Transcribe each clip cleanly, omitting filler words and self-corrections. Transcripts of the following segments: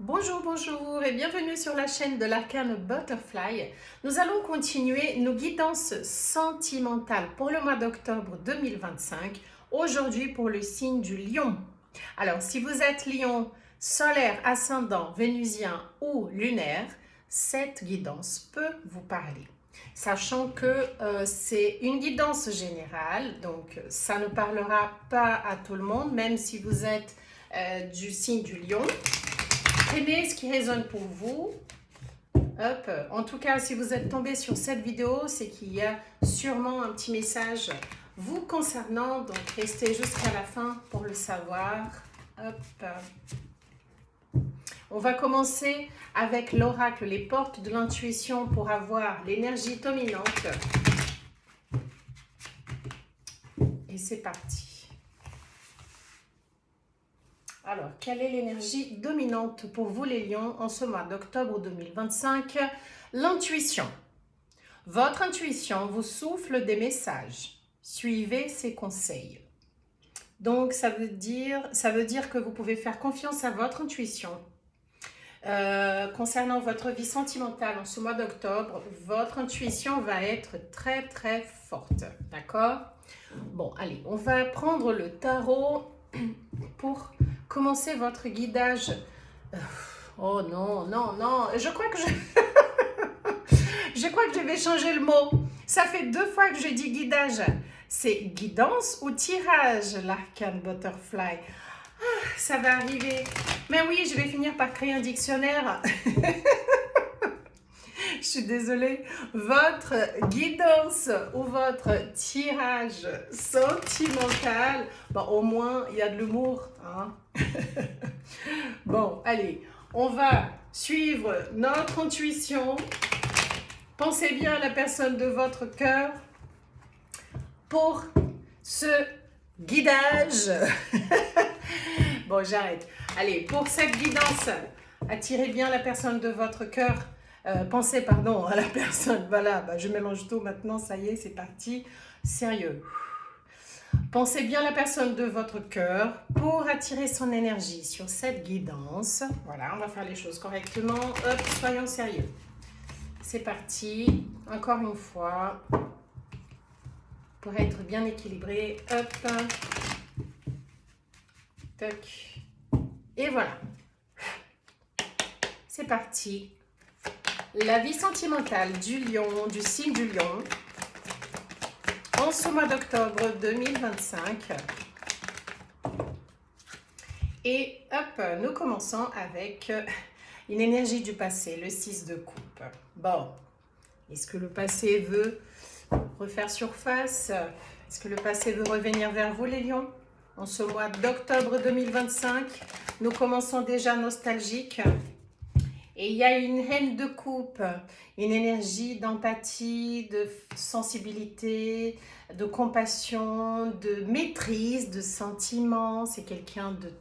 Bonjour, bonjour et bienvenue sur la chaîne de l'Arcane Butterfly. Nous allons continuer nos guidances sentimentales pour le mois d'octobre 2025. Aujourd'hui pour le signe du Lion. Alors, si vous êtes Lion, solaire, ascendant, vénusien ou lunaire, cette guidance peut vous parler. Sachant que c'est une guidance générale, donc ça ne parlera pas à tout le monde, même si vous êtes du signe du Lion. Prenez ce qui résonne pour vous. Hop. En tout cas, si vous êtes tombé sur cette vidéo, c'est qu'il y a sûrement un petit message vous concernant. Donc, restez jusqu'à la fin pour le savoir. Hop. On va commencer avec l'oracle, les portes de l'intuition pour avoir l'énergie dominante. Et c'est parti. Alors, quelle est l'énergie dominante pour vous les lions en ce mois d'octobre 2025? L'intuition. Votre intuition vous souffle des messages. Suivez ses conseils. Donc, ça veut dire que vous pouvez faire confiance à votre intuition. Concernant votre vie sentimentale en ce mois d'octobre, votre intuition va être très très forte. D'accord? Bon, allez, on va prendre le tarot pour commencer votre guidage. Oh non, non, non, je crois que je vais changer le mot. Ça fait 2 fois que je dis guidage. C'est guidance ou tirage, l'Arcane Butterfly. Ah, ça va arriver. Mais oui, je vais finir par créer un dictionnaire. Je suis désolée. Votre guidance ou votre tirage sentimental, bon, au moins, il y a de l'humour. Hein. Bon, allez, on va suivre notre intuition. Pensez bien à la personne de votre cœur pour ce guidage. Bon, j'arrête. Allez, pour cette guidance, attirez bien la personne de votre cœur. Pensez, pardon, à la personne. Voilà, bah, je mélange tout maintenant, ça y est, c'est parti. Sérieux. Pensez bien à la personne de votre cœur pour attirer son énergie sur cette guidance. Voilà, on va faire les choses correctement. Hop, soyons sérieux. C'est parti. Encore une fois. Pour être bien équilibré. Hop. Toc. Et voilà. C'est parti. La vie sentimentale du lion, du signe du lion, en ce mois d'octobre 2025. Et hop, nous commençons avec une énergie du passé, le 6 de coupe. Bon, est-ce que le passé veut refaire surface? Est-ce que le passé veut revenir vers vous les lions? En ce mois d'octobre 2025, nous commençons déjà nostalgiques. Et il y a une reine de coupe, une énergie d'empathie, de sensibilité, de compassion, de maîtrise, de sentiment. C'est quelqu'un de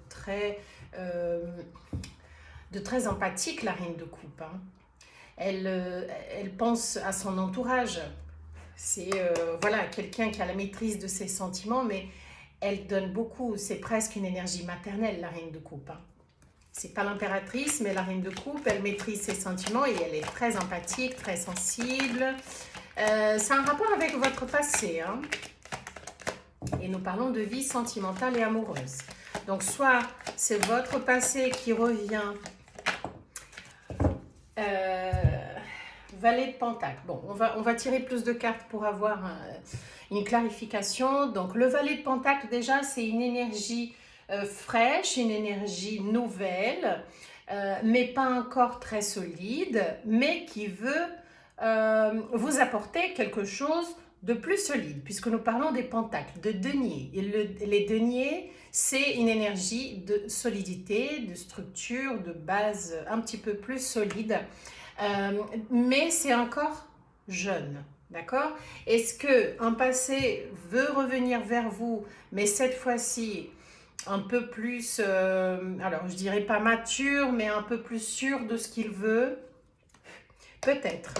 très empathique, la reine de coupe. Hein. Elle pense à son entourage. C'est voilà, quelqu'un qui a la maîtrise de ses sentiments, mais elle donne beaucoup. C'est presque une énergie maternelle, la reine de coupe. Hein. C'est pas l'impératrice, mais la reine de coupe, elle maîtrise ses sentiments et elle est très empathique, très sensible. C'est un rapport avec votre passé. Hein. Et nous parlons de vie sentimentale et amoureuse. Donc, soit c'est votre passé qui revient. Valet de Pentacle. Bon, on va tirer plus de cartes pour avoir une clarification. Donc, le Valet de Pentacle, déjà, c'est une énergie fraîche, une énergie nouvelle, mais pas encore très solide, mais qui veut vous apporter quelque chose de plus solide, puisque nous parlons des pentacles, de deniers. Et les deniers, c'est une énergie de solidité, de structure, de base un petit peu plus solide, mais c'est encore jeune. D'accord? Est-ce qu'un passé veut revenir vers vous, mais cette fois-ci un peu plus, alors je dirais pas mature, mais un peu plus sûr de ce qu'il veut? Peut-être.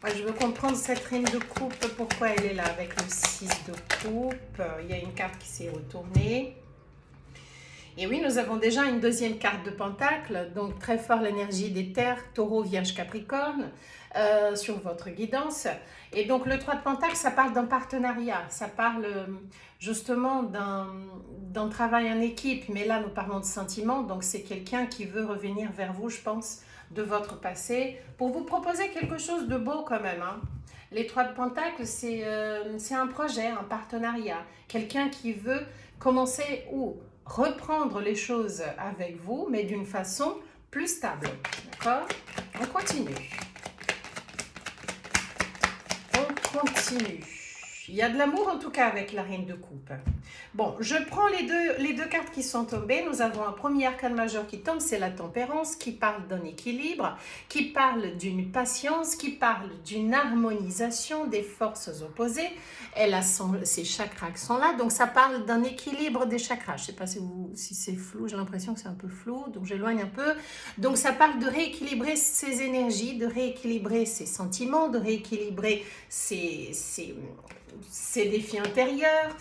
Moi, je veux comprendre cette reine de coupe, pourquoi elle est là avec le 6 de coupe. Il y a une carte qui s'est retournée. Et oui, nous avons déjà une deuxième carte de Pentacle, donc très fort l'énergie des terres, Taureau, Vierge, Capricorne, sur votre guidance. Et donc le 3 de Pentacle, ça parle d'un partenariat, ça parle justement d'un travail en équipe, mais là nous parlons de sentiments, donc c'est quelqu'un qui veut revenir vers vous, je pense, de votre passé, pour vous proposer quelque chose de beau quand même, hein. Les 3 de Pentacle, c'est un projet, un partenariat, quelqu'un qui veut commencer ou reprendre les choses avec vous, mais d'une façon plus stable. D'accord? On continue. On continue. Il y a de l'amour en tout cas avec la reine de coupe. Bon, je prends les deux cartes qui sont tombées. Nous avons un premier arcane majeur qui tombe, c'est la tempérance, qui parle d'un équilibre, qui parle d'une patience, qui parle d'une harmonisation des forces opposées. Elle a ses chakras qui sont là, donc ça parle d'un équilibre des chakras. Je ne sais pas si c'est flou, j'ai l'impression que c'est un peu flou, donc j'éloigne un peu. Donc ça parle de rééquilibrer ses énergies, de rééquilibrer ses sentiments, de rééquilibrer ses défis intérieurs.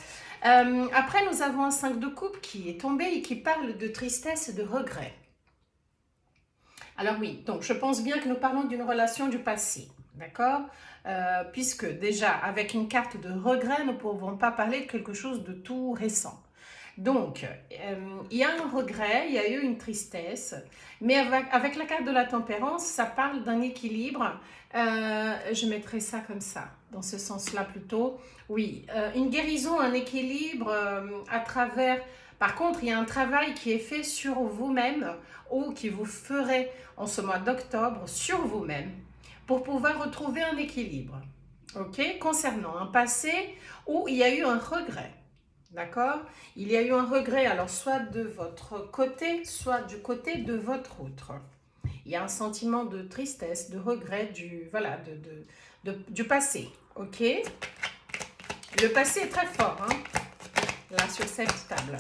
Après, nous avons un 5 de coupe qui est tombé et qui parle de tristesse et de regret. Alors oui, donc je pense bien que nous parlons d'une relation du passé, d'accord? Puisque déjà, avec une carte de regret, nous ne pouvons pas parler de quelque chose de tout récent. Donc, il y a un regret, il y a eu une tristesse, mais avec la carte de la tempérance, ça parle d'un équilibre. Je mettrai ça comme ça, dans ce sens-là plutôt. Oui, une guérison, un équilibre à travers... Par contre, il y a un travail qui est fait sur vous-même ou qui vous ferait en ce mois d'octobre sur vous-même pour pouvoir retrouver un équilibre. Ok? Concernant un passé où il y a eu un regret. D'accord? Il y a eu un regret, alors soit de votre côté, soit du côté de votre autre. Il y a un sentiment de tristesse, de regret voilà, du passé. Ok? Le passé est très fort, hein, là, sur cette table.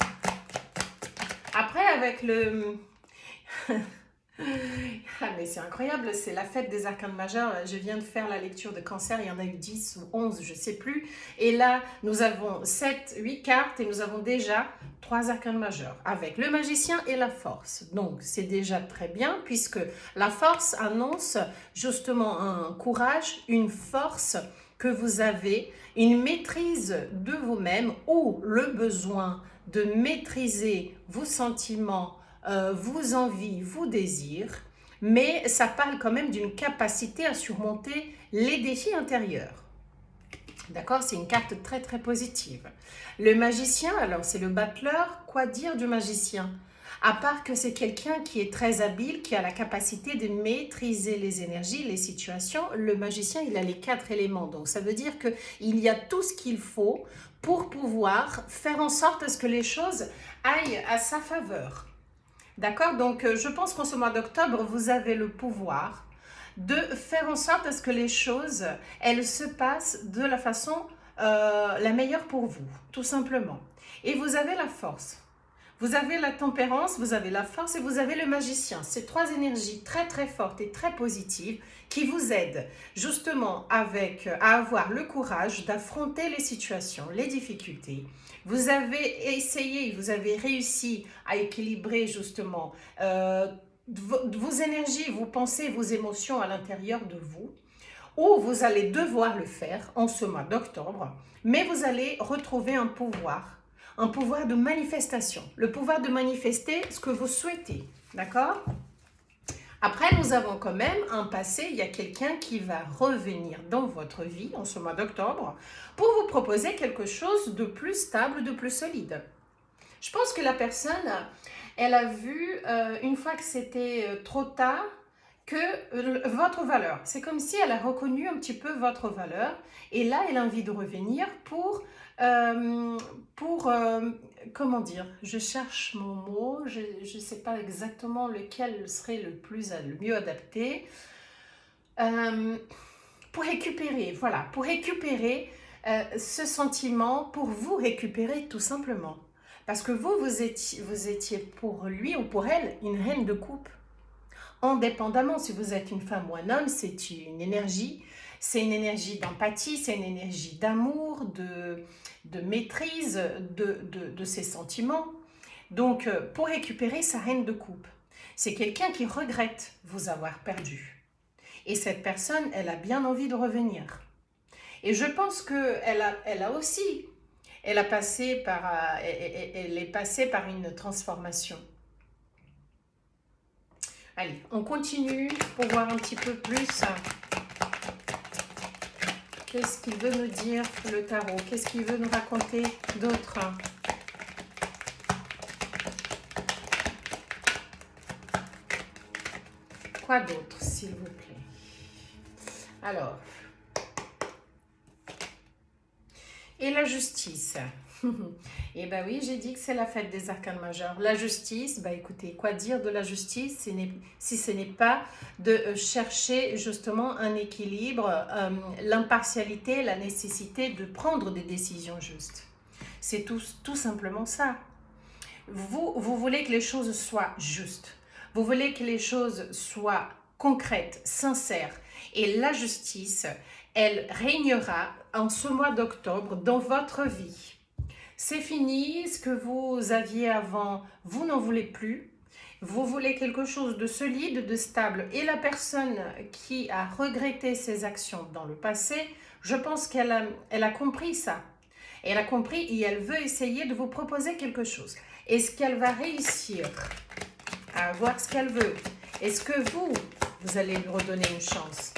Après, avec le... Ah, mais c'est incroyable, c'est la fête des arcanes majeurs. Je viens de faire la lecture de Cancer, il y en a eu 10 ou 11, je ne sais plus. Et là, nous avons 8 cartes et nous avons déjà 3 arcanes majeurs avec le magicien et la force. Donc, c'est déjà très bien puisque la force annonce justement un courage, une force que vous avez, une maîtrise de vous-même ou le besoin de maîtriser vos sentiments, vos envies, vos désirs, mais ça parle quand même d'une capacité à surmonter les défis intérieurs. D'accord? C'est une carte très très positive. Le magicien, alors c'est le battleur. Quoi dire du magicien? À part que c'est quelqu'un qui est très habile, qui a la capacité de maîtriser les énergies, les situations. Le magicien, il a les 4 éléments. Donc ça veut dire qu'il y a tout ce qu'il faut pour pouvoir faire en sorte à ce que les choses aillent à sa faveur. D'accord? Donc, je pense qu'en ce mois d'octobre, vous avez le pouvoir de faire en sorte à ce que les choses, elles se passent de la façon la meilleure pour vous, tout simplement. Et vous avez la force. Vous avez la tempérance, vous avez la force et vous avez le magicien. Ces 3 énergies très très fortes et très positives qui vous aident justement à avoir le courage d'affronter les situations, les difficultés. Vous avez essayé, vous avez réussi à équilibrer justement vos énergies, vos pensées, vos émotions à l'intérieur de vous, ou vous allez devoir le faire en ce mois d'octobre, mais vous allez retrouver un pouvoir de manifestation, le pouvoir de manifester ce que vous souhaitez, d'accord? Après, nous avons quand même un passé, il y a quelqu'un qui va revenir dans votre vie en ce mois d'octobre pour vous proposer quelque chose de plus stable, de plus solide. Je pense que la personne, elle a vu, une fois que c'était trop tard, que votre valeur, c'est comme si elle a reconnu un petit peu votre valeur et là, elle a envie de revenir pour comment dire, je cherche mon mot, je ne sais pas exactement lequel serait le mieux adapté, pour récupérer, voilà, pour récupérer ce sentiment, pour vous récupérer tout simplement. Parce que vous étiez pour lui ou pour elle une reine de coupe. Indépendamment, si vous êtes une femme ou un homme, c'est une énergie d'empathie, c'est une énergie d'amour, de maîtrise de ses sentiments. Donc, pour récupérer sa reine de coupe, c'est quelqu'un qui regrette vous avoir perdu. Et cette personne, elle a bien envie de revenir. Et je pense qu'elle a aussi, elle est passée par une transformation. Allez, on continue pour voir un petit peu plus. Qu'est-ce qu'il veut nous dire, le tarot? Qu'est-ce qu'il veut nous raconter d'autre? Quoi d'autre, s'il vous plaît? Alors, et la justice. Eh bien oui, j'ai dit que c'est la fête des arcanes majeurs. La justice, bah écoutez, quoi dire de la justice si ce n'est pas de chercher justement un équilibre, l'impartialité, la nécessité de prendre des décisions justes. C'est tout simplement ça. Vous voulez que les choses soient justes. Vous voulez que les choses soient concrètes, sincères. Et la justice, elle régnera en ce mois d'octobre dans votre vie. C'est fini, ce que vous aviez avant, vous n'en voulez plus. Vous voulez quelque chose de solide, de stable. Et la personne qui a regretté ses actions dans le passé, je pense qu'elle a compris ça. Elle a compris et elle veut essayer de vous proposer quelque chose. Est-ce qu'elle va réussir à avoir ce qu'elle veut? Est-ce que vous allez lui redonner une chance?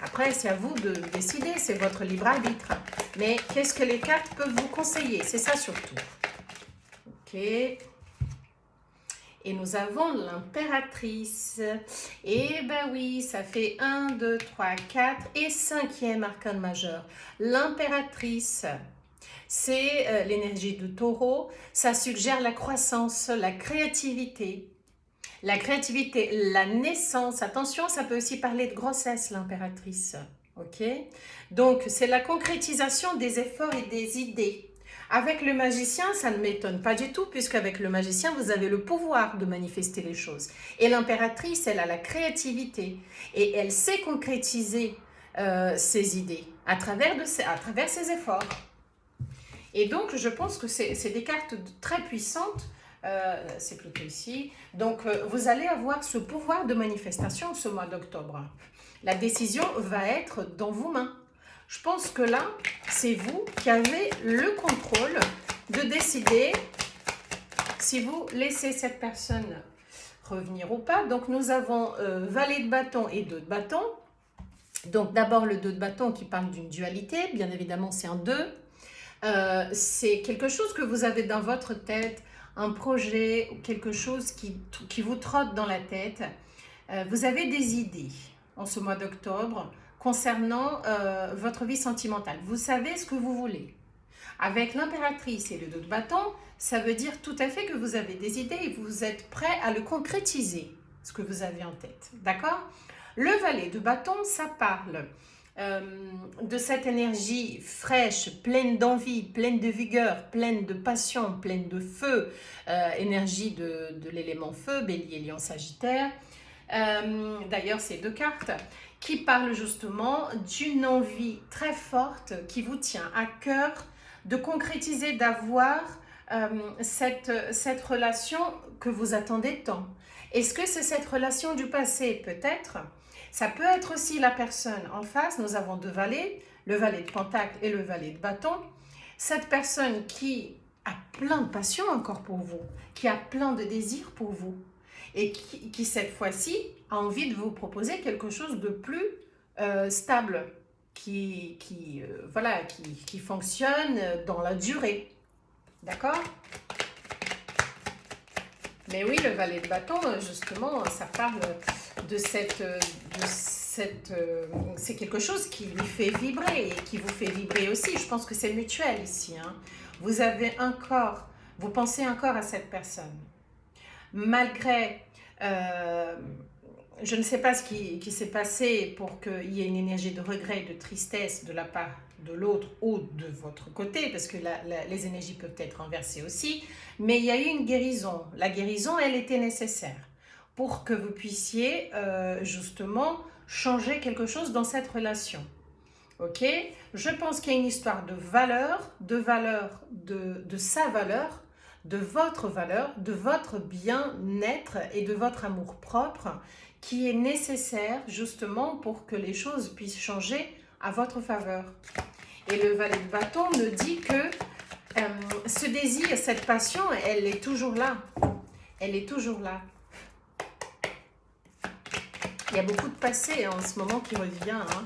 Après, c'est à vous de décider, c'est votre libre arbitre. Mais qu'est-ce que les cartes peuvent vous conseiller? C'est ça surtout. Ok. Et nous avons l'impératrice. Et ben oui, ça fait 1, 2, 3, 4 et 5e arcane majeur. L'impératrice, c'est l'énergie de taureau. Ça suggère la croissance, la créativité. La créativité, la naissance, attention, ça peut aussi parler de grossesse, l'impératrice, ok? Donc, c'est la concrétisation des efforts et des idées. Avec le magicien, ça ne m'étonne pas du tout, puisqu'avec le magicien, vous avez le pouvoir de manifester les choses. Et l'impératrice, elle a la créativité, et elle sait concrétiser ses idées à travers ses efforts. Et donc, je pense que c'est des cartes très puissantes. C'est plutôt ici. Donc, vous allez avoir ce pouvoir de manifestation ce mois d'octobre. La décision va être dans vos mains. Je pense que là, c'est vous qui avez le contrôle de décider si vous laissez cette personne revenir ou pas. Donc, nous avons valet de bâton et 2 de bâton. Donc, d'abord, le 2 de bâton qui parle d'une dualité. Bien évidemment, c'est un 2. C'est quelque chose que vous avez dans votre tête, un projet ou quelque chose qui vous trotte dans la tête. Vous avez des idées en ce mois d'octobre concernant votre vie sentimentale. Vous savez ce que vous voulez. Avec l'impératrice et le 2 de bâton, ça veut dire tout à fait que vous avez des idées et vous êtes prêt à le concrétiser, ce que vous avez en tête. D'accord? Le valet de bâton, ça parle de cette énergie fraîche, pleine d'envie, pleine de vigueur, pleine de passion, pleine de feu, énergie de l'élément feu, bélier, lion, sagittaire. D'ailleurs, ces 2 cartes qui parlent justement d'une envie très forte qui vous tient à cœur de concrétiser, d'avoir cette relation que vous attendez tant. Est-ce que c'est cette relation du passé? Peut-être. Ça peut être aussi la personne en face. Nous avons 2 valets, le valet de pentacle et le valet de bâton. Cette personne qui a plein de passion encore pour vous, qui a plein de désirs pour vous et qui cette fois-ci a envie de vous proposer quelque chose de plus stable, qui fonctionne dans la durée. D'accord? Mais oui, le valet de bâton, justement, ça parle de c'est quelque chose qui lui fait vibrer et qui vous fait vibrer aussi. Je pense que c'est mutuel ici. Hein. Vous pensez encore à cette personne. Malgré, je ne sais pas ce qui s'est passé pour qu'il y ait une énergie de regret, de tristesse de la part de l'autre ou de votre côté, parce que les énergies peuvent être renversées aussi, mais il y a eu une guérison. La guérison, elle était nécessaire pour que vous puissiez justement changer quelque chose dans cette relation. Ok? Je pense qu'il y a une histoire de valeur, de sa valeur, de votre valeur, de votre bien-être et de votre amour-propre qui est nécessaire justement pour que les choses puissent changer à votre faveur. Et le valet de bâton me dit que ce désir, cette passion, elle est toujours là. Elle est toujours là. Il y a beaucoup de passé en ce moment qui revient. Hein.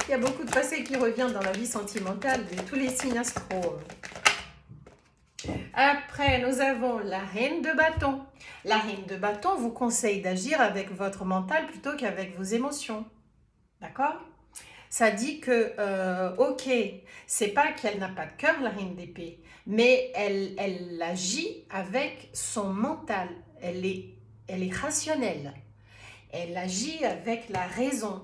Il y a beaucoup de passé qui revient dans la vie sentimentale de tous les signes astro. Après, nous avons la reine de bâton. La reine de bâton vous conseille d'agir avec votre mental plutôt qu'avec vos émotions. D'accord? Ça dit que, ok, c'est pas qu'elle n'a pas de cœur, la reine d'épée, mais elle agit avec son mental. Elle est rationnelle. Elle agit avec la raison.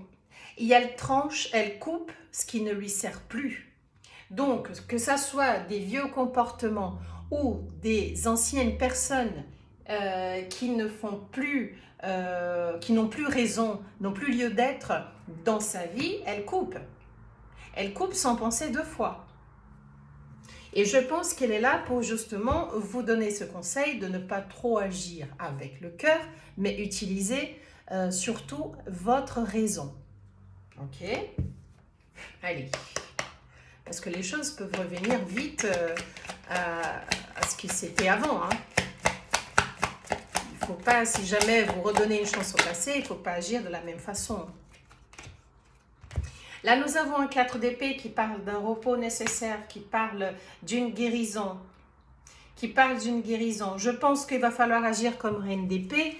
Et elle tranche, elle coupe ce qui ne lui sert plus. Donc, que ça soit des vieux comportements ou des anciennes personnes qui ne font plus, qui n'ont plus raison, n'ont plus lieu d'être dans sa vie, elle coupe. Elle coupe sans penser deux fois. Et je pense qu'elle est là pour justement vous donner ce conseil de ne pas trop agir avec le cœur, mais utiliser surtout votre raison. Ok? Allez. Parce que les choses peuvent revenir vite à ce qui c'était avant. Hein. Il ne faut pas, si jamais vous redonnez une chance au passé, il ne faut pas agir de la même façon. Là, nous avons un 4 d'épée qui parle d'un repos nécessaire, qui parle d'une guérison. Je pense qu'il va falloir agir comme reine d'épée,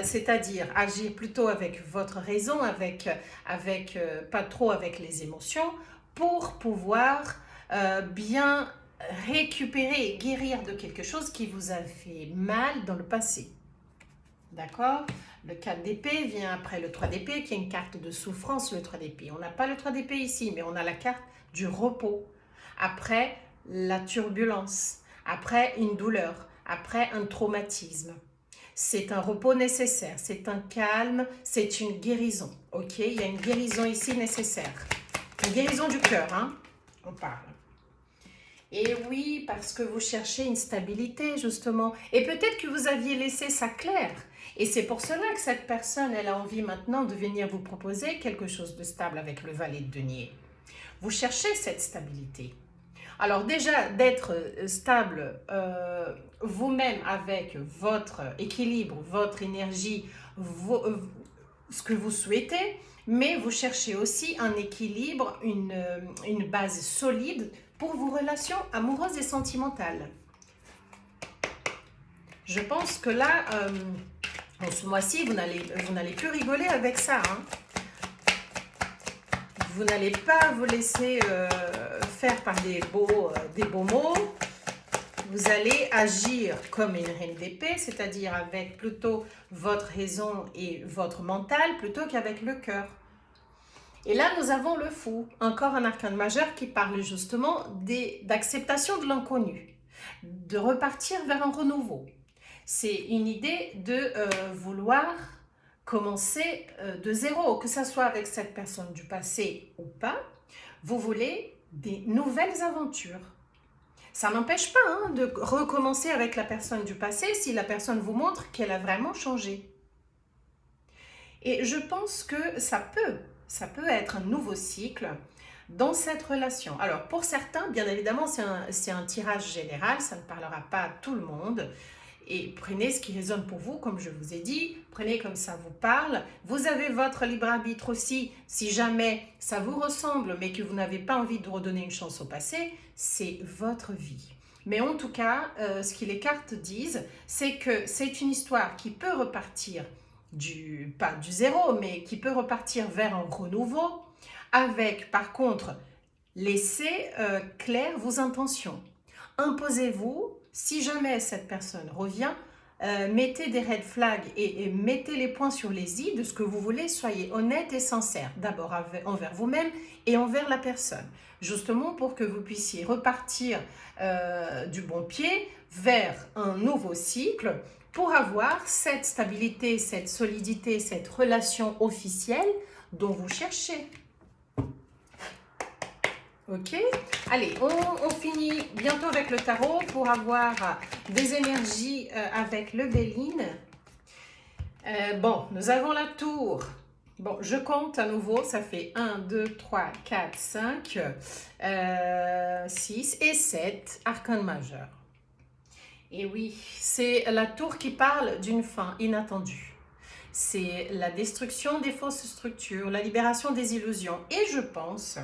c'est-à-dire agir plutôt avec votre raison, pas trop avec les émotions, pour pouvoir bien récupérer et guérir de quelque chose qui vous a fait mal dans le passé. D'accord? Le 4 d'épée vient après le 3 d'épée, qui est une carte de souffrance, le 3 d'épée. On n'a pas le 3 d'épée ici, mais on a la carte du repos. Après la turbulence, après une douleur, après un traumatisme. C'est un repos nécessaire, c'est un calme, c'est une guérison. Ok? Il y a une guérison ici nécessaire. Une guérison du cœur, hein? On parle. Et oui, parce que vous cherchez une stabilité, justement. Et peut-être que vous aviez laissé ça clair. Et c'est pour cela que cette personne, elle a envie maintenant de venir vous proposer quelque chose de stable avec le valet de denier. Vous cherchez cette stabilité. Alors déjà, d'être stable vous-même avec votre équilibre, votre énergie, ce que vous souhaitez, mais vous cherchez aussi un équilibre, une base solide pour vos relations amoureuses et sentimentales. Je pense que là, en ce mois-ci, vous n'allez plus rigoler avec ça. Hein. Vous n'allez pas vous laisser faire par des beaux mots. Vous allez agir comme une reine d'épée, c'est-à-dire avec plutôt votre raison et votre mental plutôt qu'avec le cœur. Et là, nous avons le fou, encore un arcane majeur qui parle justement d'acceptation de l'inconnu, de repartir vers un renouveau. C'est une idée de vouloir commencer de zéro, que ce soit avec cette personne du passé ou pas. Vous voulez des nouvelles aventures. Ça n'empêche pas hein, de recommencer avec la personne du passé si la personne vous montre qu'elle a vraiment changé. Et je pense que ça peut être un nouveau cycle dans cette relation. Alors pour certains, bien évidemment, c'est un tirage général, ça ne parlera pas à tout le monde. Et prenez ce qui résonne pour vous, comme je vous ai dit, prenez comme ça vous parle. Vous avez votre libre arbitre aussi, si jamais ça vous ressemble, mais que vous n'avez pas envie de redonner une chance au passé, c'est votre vie. Mais en tout cas, ce que les cartes disent, c'est que c'est une histoire qui peut repartir, pas du zéro, mais qui peut repartir vers un renouveau, avec par contre, laissez clair vos intentions. Imposez-vous. Si jamais cette personne revient, mettez des red flags et mettez les points sur les i de ce que vous voulez. Soyez honnête et sincère, d'abord envers vous-même et envers la personne. Justement pour que vous puissiez repartir du bon pied vers un nouveau cycle pour avoir cette stabilité, cette solidité, cette relation officielle dont vous cherchez. Ok, allez, on finit bientôt avec le tarot pour avoir des énergies avec le Béline. Bon, nous avons la tour. Bon, je compte à nouveau, ça fait 1, 2, 3, 4, 5, 6 et 7 arcanes majeures. Et oui, c'est la tour qui parle d'une fin inattendue. C'est la destruction des fausses structures, la libération des illusions. Et je pense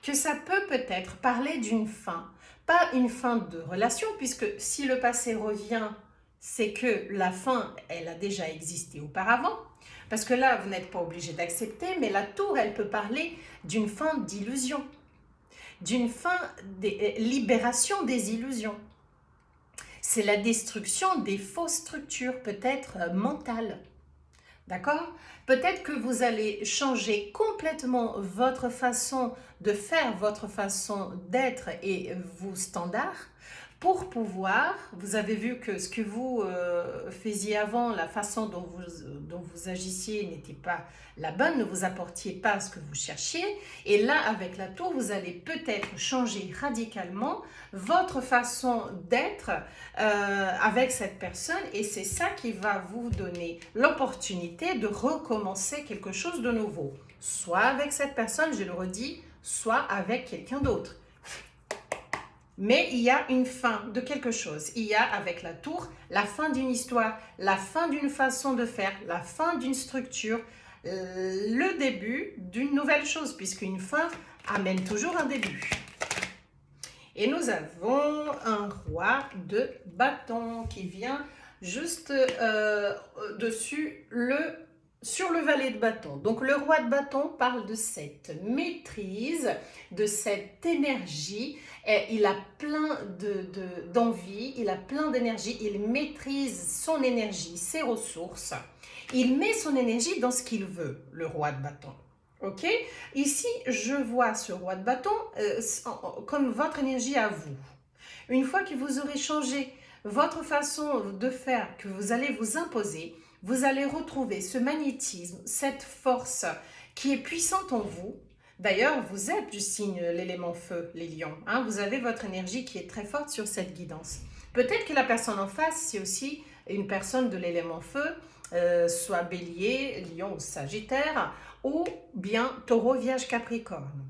que ça peut peut-être parler d'une fin, pas une fin de relation, puisque si le passé revient, c'est que la fin, elle a déjà existé auparavant, parce que là, vous n'êtes pas obligé d'accepter, mais la tour, elle peut parler d'une fin d'illusion, d'une fin de libération des illusions. C'est la destruction des fausses structures, peut-être mentales. D'accord? Peut-être que vous allez changer complètement votre façon de faire, votre façon d'être et vos standards pour pouvoir, vous avez vu que ce que vous faisiez avant, la façon dont vous agissiez n'était pas la bonne, ne vous apportiez pas ce que vous cherchiez. Et là, avec la tour, vous allez peut-être changer radicalement votre façon d'être avec cette personne et c'est ça qui va vous donner l'opportunité de recommencer quelque chose de nouveau. Soit avec cette personne, je le redis, soit avec quelqu'un d'autre. Mais il y a une fin de quelque chose. Il y a avec la tour la fin d'une histoire, la fin d'une façon de faire, la fin d'une structure, le début d'une nouvelle chose, puisqu'une fin amène toujours un début. Et nous avons un roi de bâton qui vient juste sur le valet de bâton. Donc le roi de bâton parle de cette maîtrise, de cette énergie. Et il a plein d'envie, il a plein d'énergie, il maîtrise son énergie, ses ressources. Il met son énergie dans ce qu'il veut, le roi de bâton. Ok, ici je vois ce roi de bâton comme votre énergie à vous. Une fois que vous aurez changé votre façon de faire, que vous allez vous imposer, vous allez retrouver ce magnétisme, cette force qui est puissante en vous. D'ailleurs, vous êtes du signe l'élément feu, les lions. Hein, vous avez votre énergie qui est très forte sur cette guidance. Peut-être que la personne en face, c'est aussi une personne de l'élément feu, soit bélier, lion ou sagittaire, ou bien taureau, vierge, capricorne.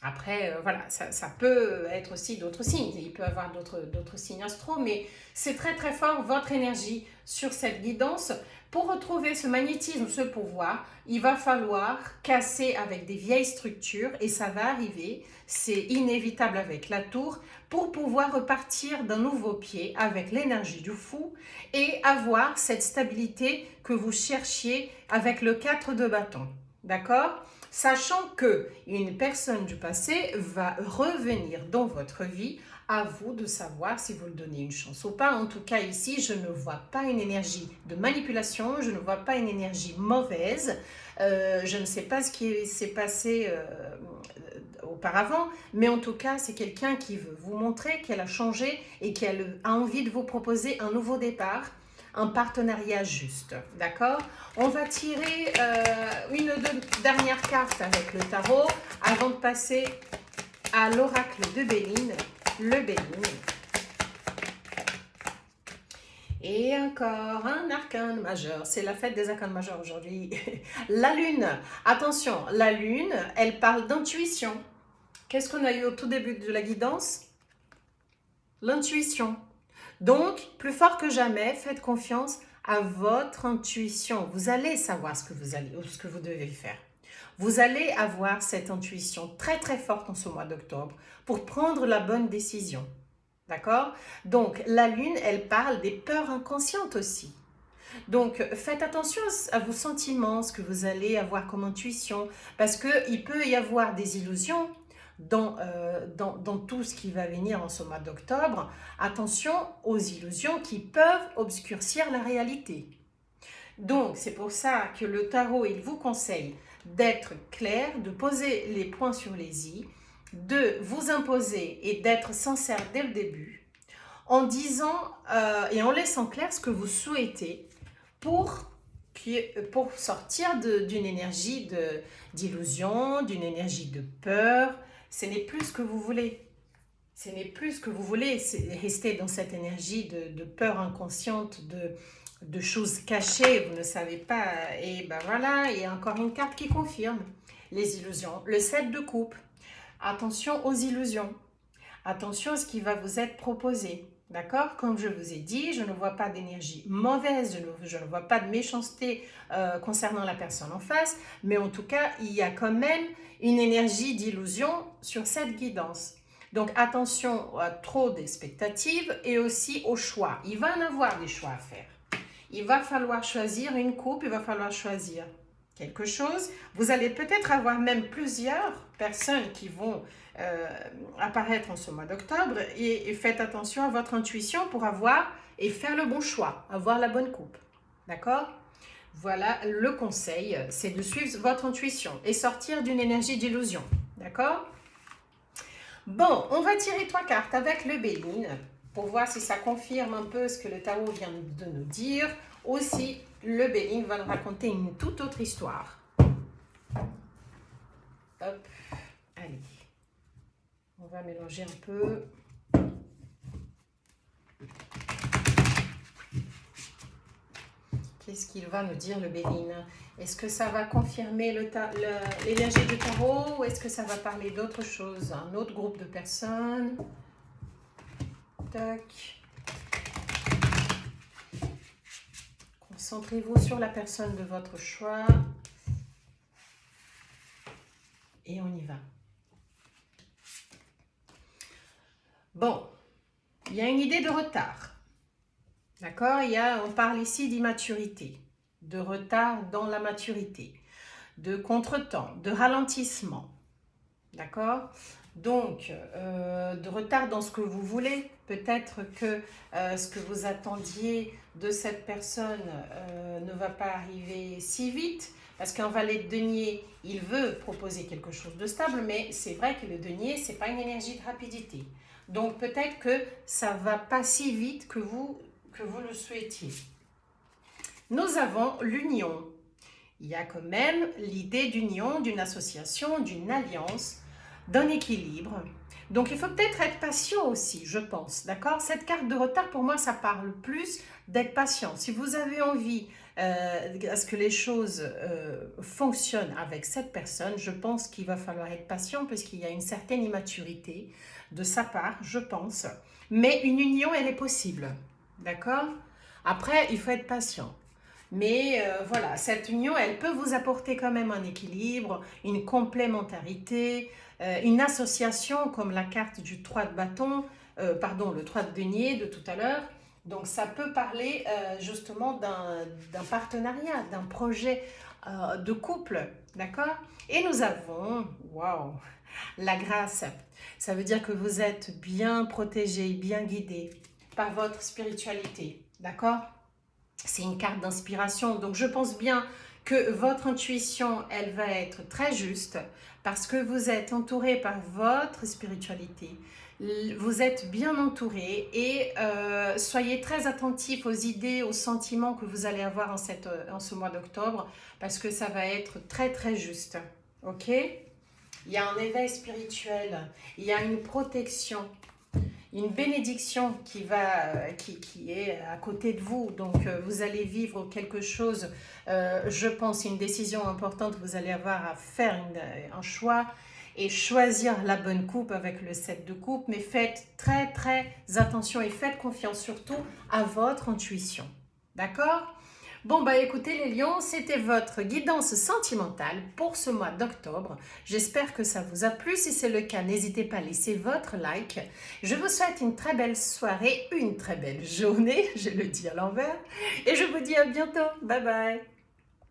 Après, voilà, ça peut être aussi d'autres signes. Il peut y avoir d'autres signes astro, mais c'est très très fort votre énergie sur cette guidance. Pour retrouver ce magnétisme, ce pouvoir, il va falloir casser avec des vieilles structures et ça va arriver, c'est inévitable avec la tour, pour pouvoir repartir d'un nouveau pied avec l'énergie du fou et avoir cette stabilité que vous cherchiez avec le 4 de bâton. D'accord ? Sachant qu'une personne du passé va revenir dans votre vie, à vous de savoir si vous le donnez une chance ou pas. En tout cas, ici, je ne vois pas une énergie de manipulation, je ne vois pas une énergie mauvaise. Je ne sais pas ce qui s'est passé auparavant, mais en tout cas, c'est quelqu'un qui veut vous montrer qu'elle a changé et qu'elle a envie de vous proposer un nouveau départ, un partenariat juste, d'accord? On va tirer une dernière carte avec le tarot avant de passer à l'oracle de Béline, le Béline. Et encore un arcane majeur, c'est la fête des arcanes majeurs aujourd'hui. La lune, attention, la lune, elle parle d'intuition. Qu'est-ce qu'on a eu au tout début de la guidance? L'intuition. Donc, plus fort que jamais, faites confiance à votre intuition. Vous allez savoir ce que vous devez faire. Vous allez avoir cette intuition très très forte en ce mois d'octobre pour prendre la bonne décision. D'accord? Donc, la lune, elle parle des peurs inconscientes aussi. Donc, faites attention à vos sentiments, ce que vous allez avoir comme intuition, parce qu'il peut y avoir des illusions dans tout ce qui va venir en ce mois d'octobre. Attention aux illusions qui peuvent obscurcir la réalité. Donc, c'est pour ça que le tarot, il vous conseille d'être clair, de poser les points sur les i, de vous imposer et d'être sincère dès le début, en disant et en laissant clair ce que vous souhaitez pour sortir d'une énergie d'illusion, d'une énergie de peur. ce n'est plus ce que vous voulez. Ce n'est plus ce que vous voulez, c'est rester dans cette énergie de peur inconsciente, de choses cachées, vous ne savez pas. Et ben voilà, il y a encore une carte qui confirme les illusions. Le 7 de coupe. Attention aux illusions. Attention à ce qui va vous être proposé. D'accord? Comme je vous ai dit, je ne vois pas d'énergie mauvaise, je ne vois pas de méchanceté concernant la personne en face, mais en tout cas, il y a quand même une énergie d'illusion sur cette guidance. Donc attention à trop d'expectatives et aussi au choix. Il va en avoir des choix à faire. Il va falloir choisir une coupe, il va falloir choisir quelque chose. Vous allez peut-être avoir même plusieurs personnes qui vont apparaître en ce mois d'octobre et faites attention à votre intuition pour avoir et faire le bon choix, avoir la bonne coupe. D'accord? Voilà, le conseil, c'est de suivre votre intuition et sortir d'une énergie d'illusion. D'accord? Bon, on va tirer 3 cartes avec le Béline pour voir si ça confirme un peu ce que le tarot vient de nous dire. Aussi, le Béline va nous raconter une toute autre histoire. Hop, allez. On va mélanger un peu. Qu'est-ce qu'il va nous dire, le Béline? Est-ce que ça va confirmer l'énergie du tarot ou est-ce que ça va parler d'autre chose? Un autre groupe de personnes? Tac. Concentrez-vous sur la personne de votre choix. Et on y va. Bon, il y a une idée de retard. D'accord? On parle ici d'immaturité, de retard dans la maturité, de contretemps, de ralentissement. D'accord? Donc, de retard dans ce que vous voulez. Peut-être que ce que vous attendiez de cette personne ne va pas arriver si vite. Parce qu'un valet de denier, il veut proposer quelque chose de stable, mais c'est vrai que le denier, ce n'est pas une énergie de rapidité. Donc, peut-être que ça ne va pas si vite que vous le souhaitiez. Nous avons l'union. Il y a quand même l'idée d'union, d'une association, d'une alliance, d'un équilibre. Donc, il faut peut-être être patient aussi, je pense. D'accord? Cette carte de retard, pour moi, ça parle plus d'être patient. Si vous avez envie à ce que les choses fonctionnent avec cette personne, je pense qu'il va falloir être patient parce qu'il y a une certaine immaturité de sa part, je pense. Mais une union, elle est possible. D'accord? Après, il faut être patient. Mais voilà, cette union, elle peut vous apporter quand même un équilibre, une complémentarité, une association comme la carte du 3 de bâton, le 3 de denier de tout à l'heure. Donc ça peut parler justement d'un partenariat, d'un projet de couple, d'accord? Et nous avons, waouh, la grâce. Ça veut dire que vous êtes bien protégé, bien guidé par votre spiritualité, d'accord? C'est une carte d'inspiration, donc je pense bien que votre intuition, elle va être très juste parce que vous êtes entouré par votre spiritualité. Vous êtes bien entouré et soyez très attentif aux idées, aux sentiments que vous allez avoir en ce mois d'octobre parce que ça va être très très juste, ok? Il y a un éveil spirituel, il y a une protection, une bénédiction qui est à côté de vous. Donc, vous allez vivre quelque chose, je pense, une décision importante. Vous allez avoir à faire un choix et choisir la bonne coupe avec le 7 de coupe. Mais faites très, très attention et faites confiance surtout à votre intuition. D'accord ? Bon, bah écoutez les lions, c'était votre guidance sentimentale pour ce mois d'octobre. J'espère que ça vous a plu. Si c'est le cas, n'hésitez pas à laisser votre like. Je vous souhaite une très belle soirée, une très belle journée, je le dis à l'envers. Et je vous dis à bientôt. Bye bye.